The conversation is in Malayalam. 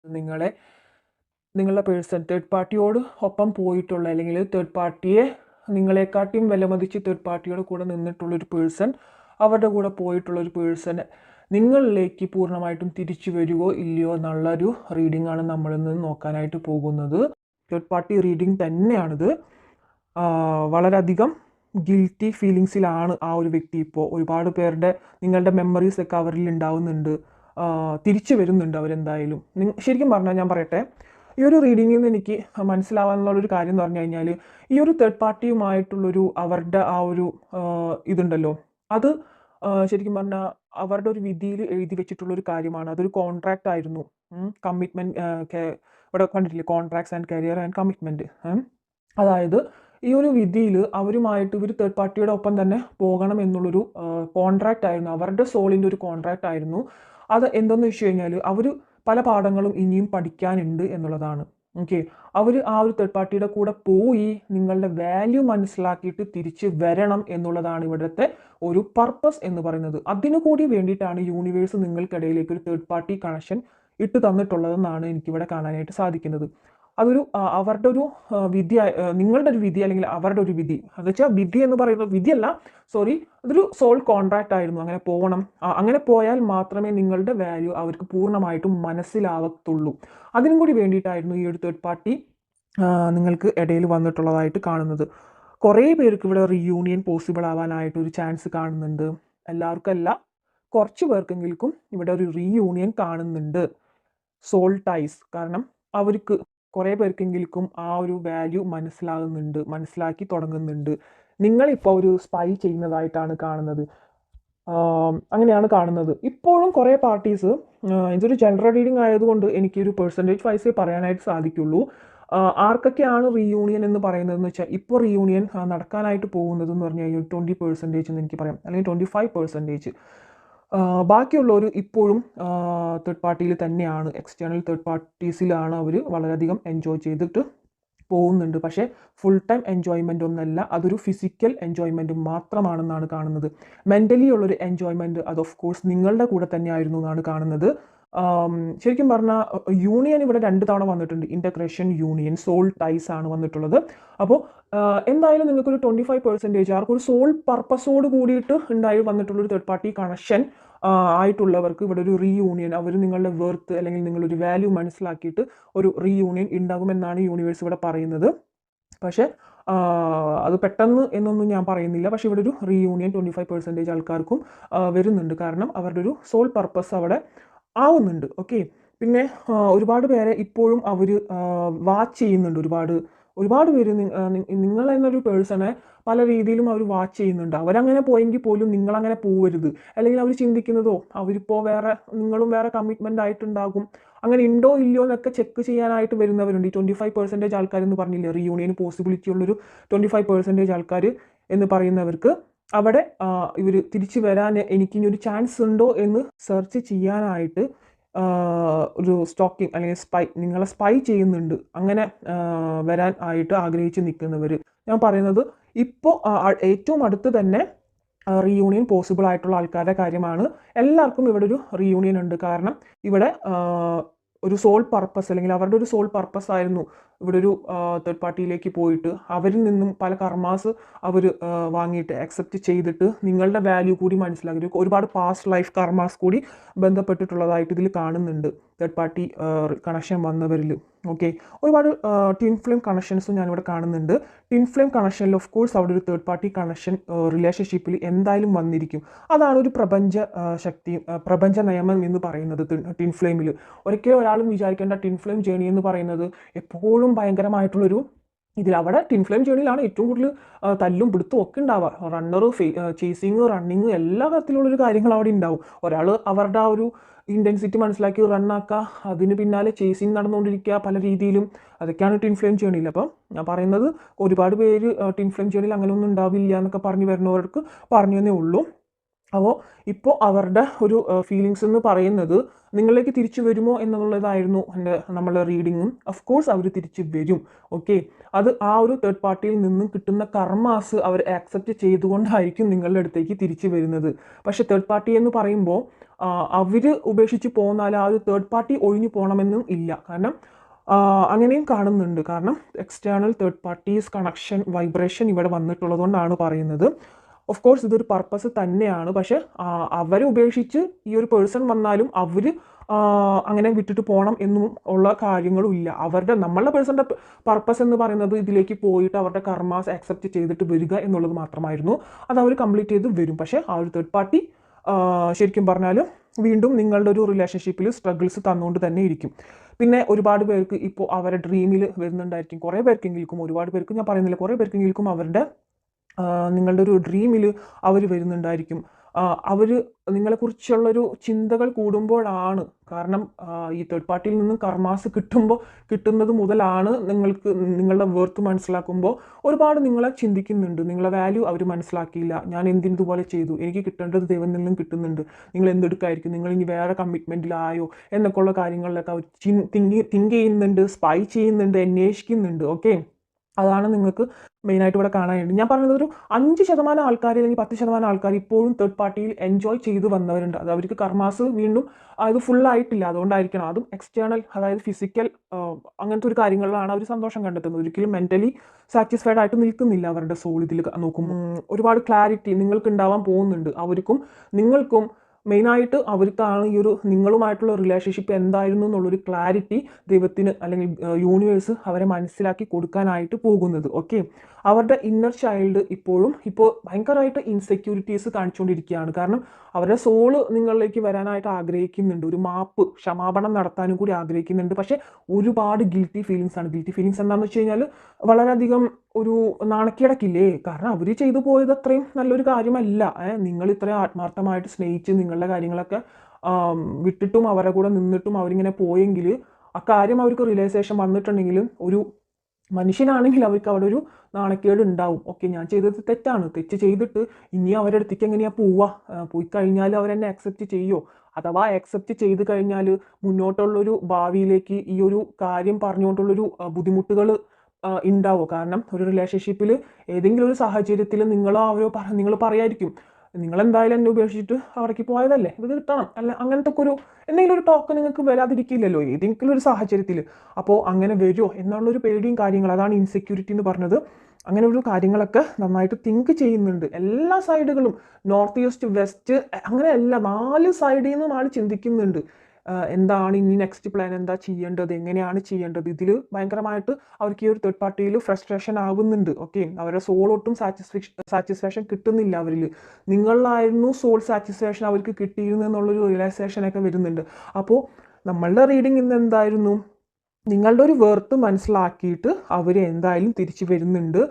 നിങ്ങളെ നിങ്ങളുടെ പേഴ്സൺ തേർഡ് പാർട്ടിയോട് ഒപ്പം പോയിട്ടുള്ള അല്ലെങ്കിൽ തേർഡ് പാർട്ടിയെ നിങ്ങളെക്കാട്ടിയും വിലമതിച്ച് തേർഡ് പാർട്ടിയോട് കൂടെ നിന്നിട്ടുള്ളൊരു പേഴ്സൺ, അവരുടെ കൂടെ പോയിട്ടുള്ളൊരു പേഴ്സൺ നിങ്ങളിലേക്ക് പൂർണ്ണമായിട്ടും തിരിച്ചു വരുമോ ഇല്ലയോ എന്നുള്ളൊരു റീഡിംഗ് ആണ് നമ്മളിന്ന് നോക്കാനായിട്ട് പോകുന്നത്. തേർഡ് പാർട്ടി റീഡിംഗ് തന്നെയാണിത്. വളരെയധികം ഗിൽറ്റി ഫീലിങ്സിലാണ് ആ ഒരു വ്യക്തി ഇപ്പോൾ. ഒരുപാട് പേരുടെ നിങ്ങളുടെ മെമ്മറീസ് ഒക്കെ അവരിൽ ഉണ്ടാവുന്നുണ്ട്, തിരിച്ചു വരുന്നുണ്ട് അവരെന്തായാലും. ശരിക്കും പറഞ്ഞാൽ ഞാൻ പറയട്ടെ, ഈ ഒരു റീഡിങ്ങിൽ നിന്ന് എനിക്ക് മനസ്സിലാവാനുള്ളൊരു കാര്യം എന്ന് പറഞ്ഞു കഴിഞ്ഞാൽ, ഈ ഒരു തേർഡ് പാർട്ടിയുമായിട്ടുള്ളൊരു അവരുടെ ആ ഒരു ഇതുണ്ടല്ലോ, അത് ശരിക്കും പറഞ്ഞാൽ അവരുടെ ഒരു വിധിയിൽ എഴുതി വെച്ചിട്ടുള്ളൊരു കാര്യമാണ്. അതൊരു കോൺട്രാക്റ്റ് ആയിരുന്നു. കമ്മിറ്റ്മെൻറ്റ്, ഇവിടെ കണ്ടിട്ടില്ലേ, contracts and career and commitment. അതായത് ഈ ഒരു വിധിയിൽ അവരുമായിട്ട് ഇവർ തേർഡ് പാർട്ടിയുടെ ഒപ്പം തന്നെ പോകണം എന്നുള്ളൊരു കോൺട്രാക്റ്റ് ആയിരുന്നു, അവരുടെ സോളിൻ്റെ ഒരു കോൺട്രാക്റ്റ് ആയിരുന്നു. അത് എന്തെന്ന് വെച്ച് കഴിഞ്ഞാൽ അവർ പല പാഠങ്ങളും ഇനിയും പഠിക്കാനുണ്ട് എന്നുള്ളതാണ്. ഓക്കെ, അവർ ആ ഒരു തേർഡ് പാർട്ടിയുടെ കൂടെ പോയി നിങ്ങളുടെ വാല്യൂ മനസ്സിലാക്കിയിട്ട് തിരിച്ച് വരണം എന്നുള്ളതാണ് ഇവിടുത്തെ ഒരു പർപ്പസ് എന്ന് പറയുന്നത്. അതിനു കൂടി വേണ്ടിയിട്ടാണ് യൂണിവേഴ്സ് നിങ്ങൾക്കിടയിലേക്ക് ഒരു തേർഡ് പാർട്ടി കണക്ഷൻ ഇട്ട് തന്നിട്ടുള്ളതെന്നാണ് എനിക്കിവിടെ കാണാനായിട്ട് സാധിക്കുന്നത്. അതൊരു അവരുടെ ഒരു വിധി, നിങ്ങളുടെ ഒരു വിധി അല്ലെങ്കിൽ അവരുടെ ഒരു വിധി. എന്ന് വെച്ചാൽ വിധി എന്ന് പറയുന്നത് വിധിയല്ല, സോറി, അതൊരു സോൾ കോൺട്രാക്റ്റ് ആയിരുന്നു. അങ്ങനെ പോകണം, അങ്ങനെ പോയാൽ മാത്രമേ നിങ്ങളുടെ വാല്യൂ അവർക്ക് പൂർണ്ണമായിട്ടും മനസ്സിലാവത്തുള്ളൂ. അതിനും കൂടി വേണ്ടിയിട്ടായിരുന്നു ഈ ഒരു തേർഡ് പാർട്ടി നിങ്ങൾക്ക് ഇടയിൽ വന്നിട്ടുള്ളതായിട്ട് കാണുന്നത്. കുറേ പേർക്ക് ഇവിടെ റീയൂണിയൻ പോസിബിൾ ആവാനായിട്ട് ഒരു ചാൻസ് കാണുന്നുണ്ട്. എല്ലാവർക്കല്ല, കുറച്ച് പേർക്കെങ്കിലും ഇവിടെ ഒരു റീയൂണിയൻ കാണുന്നുണ്ട്. സോൾ ടൈസ്, കാരണം അവർക്ക് കുറേ പേർക്കെങ്കിലും ആ ഒരു വാല്യൂ മനസ്സിലാകുന്നുണ്ട്, മനസ്സിലാക്കി തുടങ്ങുന്നുണ്ട്. നിങ്ങളിപ്പോൾ ഒരു സ്പൈ ചെയ്യുന്നതായിട്ടാണ് കാണുന്നത്. അങ്ങനെയാണ് കാണുന്നത്. ഇപ്പോഴും കുറേ പാർട്ടീസ്, ഇതൊരു ജനറൽ റീഡിംഗ് ആയതുകൊണ്ട് എനിക്കൊരു പെർസെൻറ്റേജ് വൈസേ പറയാനായിട്ട് സാധിക്കുള്ളൂ. ആർക്കൊക്കെയാണ് റീയൂണിയൻ എന്ന് പറയുന്നതെന്ന് വെച്ചാൽ, ഇപ്പോൾ റീയൂണിയൻ നടക്കാനായിട്ട് പോകുന്നതെന്ന് പറഞ്ഞു കഴിഞ്ഞാൽ 20% എന്ന് എനിക്ക് പറയാം, അല്ലെങ്കിൽ 25%. ബാക്കിയുള്ളവർ ഇപ്പോഴും തേർഡ് പാർട്ടിയിൽ തന്നെയാണ്, എക്സ്റ്റേണൽ തേർഡ് പാർട്ടീസിലാണ് അവർ വളരെയധികം എൻജോയ് ചെയ്തിട്ട് പോകുന്നുണ്ട്. പക്ഷേ ഫുൾ ടൈം എൻജോയ്മെൻ്റ് ഒന്നല്ല, അതൊരു ഫിസിക്കൽ എൻജോയ്മെൻറ്റ് മാത്രമാണെന്നാണ് കാണുന്നത്. മെൻ്റലി ഉള്ളൊരു എൻജോയ്മെൻറ്റ് അത് ഓഫ് കോഴ്സ് നിങ്ങളുടെ കൂടെ തന്നെയായിരുന്നു എന്നാണ് കാണുന്നത്. ശരിക്കും പറഞ്ഞാൽ യൂണിയൻ ഇവിടെ 2 തവണ വന്നിട്ടുണ്ട്. ഇൻ്റഗ്രേഷൻ, യൂണിയൻ, സോൾ ടൈസ് ആണ് വന്നിട്ടുള്ളത്. അപ്പോൾ എന്തായാലും നിങ്ങൾക്കൊരു 25% ആർക്കൊരു സോൾ പർപ്പസോട് കൂടിയിട്ട് ഉണ്ടായി വന്നിട്ടുള്ളൊരു തേർഡ് പാർട്ടി കണക്ഷൻ ആയിട്ടുള്ളവർക്ക് ഇവിടെ ഒരു റീയൂണിയൻ, അവർ നിങ്ങളുടെ വെർത്ത് അല്ലെങ്കിൽ നിങ്ങളൊരു വാല്യൂ മനസ്സിലാക്കിയിട്ട് ഒരു റീയൂണിയൻ ഉണ്ടാകുമെന്നാണ് യൂണിവേഴ്സ് ഇവിടെ പറയുന്നത്. പക്ഷേ അത് പെട്ടെന്ന് എന്നൊന്നും ഞാൻ പറയുന്നില്ല. പക്ഷേ ഇവിടെ ഒരു റീയൂണിയൻ 25% ആൾക്കാർക്കും വരുന്നുണ്ട്. കാരണം അവരുടെ ഒരു സോൾ പർപ്പസ് അവിടെ ആവുന്നുണ്ട്. ഓക്കെ, പിന്നെ ഒരുപാട് പേരെ ഇപ്പോഴും അവർ വാച്ച് ചെയ്യുന്നുണ്ട്. ഒരുപാട് പേര് നിങ്ങൾ എന്നൊരു പേഴ്സണെ പല രീതിയിലും അവർ വാച്ച് ചെയ്യുന്നുണ്ട്. അവരങ്ങനെ പോയെങ്കിൽ പോലും നിങ്ങളങ്ങനെ പോവരുത്. അല്ലെങ്കിൽ അവർ ചിന്തിക്കുന്നതോ അവരിപ്പോൾ നിങ്ങളും വേറെ കമ്മിറ്റ്മെൻ്റ് ആയിട്ടുണ്ടാകും, അങ്ങനെ ഉണ്ടോ ഇല്ലയോ എന്നൊക്കെ ചെക്ക് ചെയ്യാനായിട്ട് വരുന്നവരുണ്ട്. ഈ 25% ആൾക്കാരെന്ന് പറഞ്ഞില്ലേ, റീയൂണിയന് പോസിബിലിറ്റി ഉള്ളൊരു 25% ആൾക്കാർ എന്ന് പറയുന്നവർക്ക് അവിടെ ഇവർ തിരിച്ചു വരാൻ എനിക്കിനി ഒരു ചാൻസ് ഉണ്ടോ എന്ന് സെർച്ച് ചെയ്യാനായിട്ട് ഒരു സ്റ്റോക്കിംഗ് അല്ലെങ്കിൽ നിങ്ങളെ സ്പൈ ചെയ്യുന്നുണ്ട്. അങ്ങനെ വരാൻ ആയിട്ട് ആഗ്രഹിച്ച് നിൽക്കുന്നവർ, ഞാൻ പറയുന്നത് ഇപ്പോൾ ഏറ്റവും അടുത്ത് തന്നെ റീയൂണിയൻ പോസിബിൾ ആയിട്ടുള്ള ആൾക്കാരുടെ കാര്യമാണ്. എല്ലാവർക്കും ഇവിടെ ഒരു റീയൂണിയൻ ഉണ്ട്. കാരണം ഇവിടെ ഒരു സോൾ പർപ്പസ് അല്ലെങ്കിൽ അവരുടെ ഒരു സോൾ പർപ്പസ് ആയിരുന്നു ഇവിടെ ഒരു തേർഡ് പാർട്ടിയിലേക്ക് പോയിട്ട് അവരിൽ നിന്നും പല കർമാസ് അവർ വാങ്ങിയിട്ട് അക്സെപ്റ്റ് ചെയ്തിട്ട് നിങ്ങളുടെ വാല്യൂ കൂടി മനസ്സിലാക്കി, ഒരുപാട് പാസ്റ്റ് ലൈഫ് കർമാസ് കൂടി ബന്ധപ്പെട്ടിട്ടുള്ളതായിട്ട് ഇതിൽ കാണുന്നുണ്ട് തേർഡ് പാർട്ടി കണക്ഷൻ വന്നവരിൽ. ഓക്കെ, ഒരുപാട് ട്വിൻ ഫ്ലെയിം കണക്ഷൻസും ഞാനിവിടെ കാണുന്നുണ്ട്. ട്വിൻ ഫ്ലെയിം കണക്ഷനിൽ ഓഫ് കോഴ്സ് അവിടെ ഒരു തേർഡ് പാർട്ടി കണക്ഷൻ റിലേഷൻഷിപ്പിൽ എന്തായാലും വന്നിരിക്കും. അതാണ് ഒരു പ്രപഞ്ച നിയമം എന്ന് പറയുന്നത് ട്വിൻ ഫ്ലെയിമിൽ. ഒരിക്കലും ഒരാളും വിചാരിക്കേണ്ട ട്വിൻ ഫ്ലെയിം ജേണി എന്ന് പറയുന്നത് എപ്പോഴും ഭയങ്കരമായിട്ടുള്ളൊരു അവിടെ ട്വിൻ ഫ്ലെയിം ജേണിയിലാണ് ഏറ്റവും കൂടുതൽ തല്ലും പിടുത്തും ഒക്കെ ഉണ്ടാവുക. റണ്ണർ, ചേസിങ്, റണ്ണിങ്, എല്ലാ തരത്തിലുള്ളൊരു കാര്യങ്ങൾ അവിടെ ഉണ്ടാവും. ഒരാൾ അവരുടെ ആ ഒരു ഇൻറ്റൻസിറ്റി മനസ്സിലാക്കി റണ്ണാക്കുക, അതിന് പിന്നാലെ ചേസിങ് നടന്നുകൊണ്ടിരിക്കുക പല രീതിയിലും. അതൊക്കെയാണ് ട്വിൻ ഫ്ലെയിം ജേണിയിൽ. അപ്പം ഞാൻ പറയുന്നത് ഒരുപാട് പേര് ട്വിൻ ഫ്ലെയിം ജേണിയിൽ അങ്ങനെയൊന്നും ഉണ്ടാവില്ല എന്നൊക്കെ പറഞ്ഞു വരുന്നവർക്ക് പറഞ്ഞു തന്നേ ഉള്ളൂ. അപ്പോൾ ഇപ്പോൾ അവരുടെ ഒരു ഫീലിങ്സ് എന്ന് പറയുന്നത് നിങ്ങളിലേക്ക് തിരിച്ചു വരുമോ എന്നുള്ളതായിരുന്നു നമ്മളെ റീഡിങ്ങും. ഓഫ് കോഴ്സ് അവർ തിരിച്ചു വരും. ഓക്കെ, അത് ആ ഒരു തേർഡ് പാർട്ടിയിൽ നിന്നും കിട്ടുന്ന കർമാസ് അവർ ആക്സെപ്റ്റ് ചെയ്തുകൊണ്ടായിരിക്കും നിങ്ങളുടെ അടുത്തേക്ക് തിരിച്ചു വരുന്നത്. പക്ഷേ തേർഡ് പാർട്ടി എന്ന് പറയുമ്പോൾ അവർ ഉപേക്ഷിച്ച് പോന്നാൽ ആ ഒരു തേർഡ് പാർട്ടി ഒഴിഞ്ഞു പോകണമെന്നും ഇല്ല. കാരണം അങ്ങനെയും കാണുന്നുണ്ട്. കാരണം external third parties connection vibration ഇവിടെ വന്നിട്ടുള്ളത് കൊണ്ടാണ് പറയുന്നത്. ഓഫ് കോഴ്സ് ഇതൊരു പർപ്പസ് തന്നെയാണ്. പക്ഷെ അവരെ ഉപേക്ഷിച്ച് ഈ ഒരു പേഴ്സൺ വന്നാലും അവർ അങ്ങനെ വിട്ടിട്ട് പോകണം എന്നും ഉള്ള കാര്യങ്ങളും ഇല്ല. നമ്മളുടെ പേഴ്സൻ്റെ പർപ്പസ് എന്ന് പറയുന്നത് ഇതിലേക്ക് പോയിട്ട് അവരുടെ കർമാസ് ആക്സെപ്റ്റ് ചെയ്തിട്ട് വരിക എന്നുള്ളത് മാത്രമായിരുന്നു. അത് അവർ കംപ്ലീറ്റ് ചെയ്ത് വരും. പക്ഷേ ആ ഒരു തേർഡ് പാർട്ടി ശരിക്കും പറഞ്ഞാൽ വീണ്ടും നിങ്ങളുടെ ഒരു റിലേഷൻഷിപ്പിൽ സ്ട്രഗിൾസ് തന്നുകൊണ്ട് തന്നെ ഇരിക്കും. പിന്നെ ഒരുപാട് പേർക്ക് ഇപ്പോൾ അവരുടെ ഡ്രീമിൽ വരുന്നുണ്ടായിരിക്കും. കുറേ പേർക്കെങ്കിലും, ഒരുപാട് പേർക്ക് ഞാൻ പറയുന്നില്ല, കുറേ പേർക്കെങ്കിലും അവരുടെ നിങ്ങളുടെ ഒരു ഡ്രീമിൽ അവർ വരുന്നുണ്ടായിരിക്കും. അവർ നിങ്ങളെക്കുറിച്ചുള്ളൊരു ചിന്തകൾ കൂടുമ്പോഴാണ്. കാരണം ഈ തേർഡ് പാർട്ടിയിൽ നിന്നും കർമാസ് കിട്ടുന്നത് മുതലാണ് നിങ്ങൾക്ക് നിങ്ങളുടെ വർത്ത് മനസ്സിലാക്കുമ്പോൾ ഒരുപാട് നിങ്ങളെ ചിന്തിക്കുന്നുണ്ട്. നിങ്ങളെ വാല്യൂ അവർ മനസ്സിലാക്കിയില്ല. ഞാൻ എന്തിനിതുപോലെ ചെയ്തു, എനിക്ക് കിട്ടേണ്ടത് ദൈവത്തിൽ നിന്നും കിട്ടുന്നുണ്ട്, നിങ്ങൾ എന്തെടുക്കായിരിക്കും, നിങ്ങൾ ഇനി വേറെ കമ്മിറ്റ്മെൻറ്റിലായോ എന്നൊക്കെ ഉള്ള കാര്യങ്ങളിലൊക്കെ അവർ തിങ്ക് ചെയ്യുന്നുണ്ട്, സ്പൈ ചെയ്യുന്നുണ്ട്, അന്വേഷിക്കുന്നുണ്ട്. ഓക്കെ, അതാണ് നിങ്ങൾക്ക് മെയിനായിട്ട് ഇവിടെ കാണാനുണ്ട്. ഞാൻ പറഞ്ഞത് ഒരു 5% ആൾക്കാർ അല്ലെങ്കിൽ 10% ആൾക്കാർ ഇപ്പോഴും തേർഡ് പാർട്ടിയിൽ എൻജോയ് ചെയ്ത് വന്നവരുണ്ട്. അത് അവർക്ക് കർമാസ് വീണ്ടും അത് ഫുള്ളായിട്ടില്ല, അതുകൊണ്ടായിരിക്കണം. അതും എക്സ്റ്റേണൽ, അതായത് ഫിസിക്കൽ അങ്ങനത്തെ ഒരു കാര്യങ്ങളിലാണ് അവർ സന്തോഷം കണ്ടെത്തുന്നത്. ഒരിക്കലും മെൻ്റലി സാറ്റിസ്ഫൈഡ് ആയിട്ട് നിൽക്കുന്നില്ല അവരുടെ സോൾ. ഇതിൽ നോക്കുമ്പോൾ ഒരുപാട് ക്ലാരിറ്റി നിങ്ങൾക്ക് ഉണ്ടാവാൻ പോകുന്നുണ്ട്. അവർക്കും നിങ്ങൾക്കും മെയിനായിട്ട് അവർക്കാണ് ഈ ഒരു നിങ്ങളുമായിട്ടുള്ള റിലേഷൻഷിപ്പ് എന്തായിരുന്നു എന്നുള്ളൊരു ക്ലാരിറ്റി ദൈവത്തിന് അല്ലെങ്കിൽ യൂണിവേഴ്സ് അവരെ മനസ്സിലാക്കി കൊടുക്കാനായിട്ട് പോകുന്നത്. ഓക്കെ, അവരുടെ ഇന്നർ ചൈൽഡ് ഇപ്പോൾ ഭയങ്കരമായിട്ട് ഇൻസെക്യൂരിറ്റീസ് കാണിച്ചുകൊണ്ടിരിക്കുകയാണ്. കാരണം അവരുടെ സോള് നിങ്ങളിലേക്ക് വരാനായിട്ട് ആഗ്രഹിക്കുന്നുണ്ട്, ഒരു ക്ഷമാപണം നടത്താനും കൂടി ആഗ്രഹിക്കുന്നുണ്ട്. പക്ഷേ ഒരുപാട് ഗിൽറ്റി ഫീലിങ്സ് ആണ്. ഗിൽറ്റി ഫീലിങ്സ് എന്താണെന്ന് വെച്ച് കഴിഞ്ഞാൽ വളരെയധികം ഒരു നാണക്കേടക്കില്ലേ. കാരണം അവർ ചെയ്തു പോയത് അത്രയും നല്ലൊരു കാര്യമല്ല. നിങ്ങൾ ഇത്രയും ആത്മാർത്ഥമായിട്ട് സ്നേഹിച്ച് നിങ്ങളുടെ കാര്യങ്ങളൊക്കെ വിട്ടിട്ടും അവരെ കൂടെ നിന്നിട്ടും അവരിങ്ങനെ പോയെങ്കിൽ ആ കാര്യം അവർക്ക് റിയലൈസേഷൻ വന്നിട്ടുണ്ടെങ്കിലും ഒരു മനുഷ്യനാണെങ്കിൽ അവർക്ക് അവിടെ ഒരു നാണക്കേട് ഉണ്ടാവും. ഓക്കെ, ഞാൻ ചെയ്തത് തെറ്റാണ്, തെറ്റ് ചെയ്തിട്ട് ഇനി അവരുടെ അടുത്തേക്ക് എങ്ങനെയാണ് പോയി കഴിഞ്ഞാൽ അവരെന്നെ അക്സെപ്റ്റ് ചെയ്യുമോ? അഥവാ അക്സെപ്റ്റ് ചെയ്ത് കഴിഞ്ഞാൽ മുന്നോട്ടുള്ളൊരു ഭാവിയിലേക്ക് ഈ ഒരു കാര്യം പറഞ്ഞുകൊണ്ടുള്ളൊരു ബുദ്ധിമുട്ടുകൾ ഉണ്ടാവുമോ? കാരണം ഒരു റിലേഷൻഷിപ്പിൽ ഏതെങ്കിലും ഒരു സാഹചര്യത്തിൽ നിങ്ങൾ പറയായിരിക്കും, നിങ്ങളെന്തായാലും എന്നെ ഉപേക്ഷിച്ചിട്ട് അവിടേക്ക് പോയതല്ലേ, ഇത് കിട്ടണം അല്ല, അങ്ങനത്തെ എന്തെങ്കിലും ഒരു ടോക്ക് നിങ്ങൾക്ക് വരാതിരിക്കില്ലല്ലോ ഏതെങ്കിലും ഒരു സാഹചര്യത്തിൽ. അപ്പോൾ അങ്ങനെ വരുമോ എന്നുള്ളൊരു പേടിയും കാര്യങ്ങൾ, അതാണ് ഇൻസെക്യൂരിറ്റി എന്ന് പറഞ്ഞത്. അങ്ങനെ ഒരു കാര്യങ്ങളൊക്കെ നന്നായിട്ട് തിങ്ക് ചെയ്യുന്നുണ്ട്. എല്ലാ സൈഡുകളും, നോർത്ത് ഈസ്റ്റ് വെസ്റ്റ്, അങ്ങനെ എല്ലാ 4 സൈഡിൽ നിന്നും ആൾ ചിന്തിക്കുന്നുണ്ട്. എന്താണ് ഇനി നെക്സ്റ്റ് പ്ലാൻ, എന്താ ചെയ്യേണ്ടത്, എങ്ങനെയാണ് ചെയ്യേണ്ടത്. ഇതിൽ ഭയങ്കരമായിട്ട് അവർക്ക് ഈ ഒരു തേർഡ് പാർട്ടിയിൽ ഫ്രസ്ട്രേഷൻ ആവുന്നുണ്ട്. ഓക്കെ, അവരുടെ സോൾ ഒട്ടും സാറ്റിസ്ഫാക്ഷൻ കിട്ടുന്നില്ല അവരിൽ. നിങ്ങളിലായിരുന്നു സോൾ സാറ്റിസ്ഫാക്ഷൻ അവർക്ക് കിട്ടിയിരുന്നു എന്നുള്ളൊരു റിയലൈസേഷനൊക്കെ വരുന്നുണ്ട്. അപ്പോൾ നമ്മളുടെ റീഡിങ് ഇന്ന് എന്തായിരുന്നു, നിങ്ങളുടെ ഒരു വെർത്ത് മനസ്സിലാക്കിയിട്ട് അവർ എന്തായാലും തിരിച്ചു വരുന്നുണ്ട്.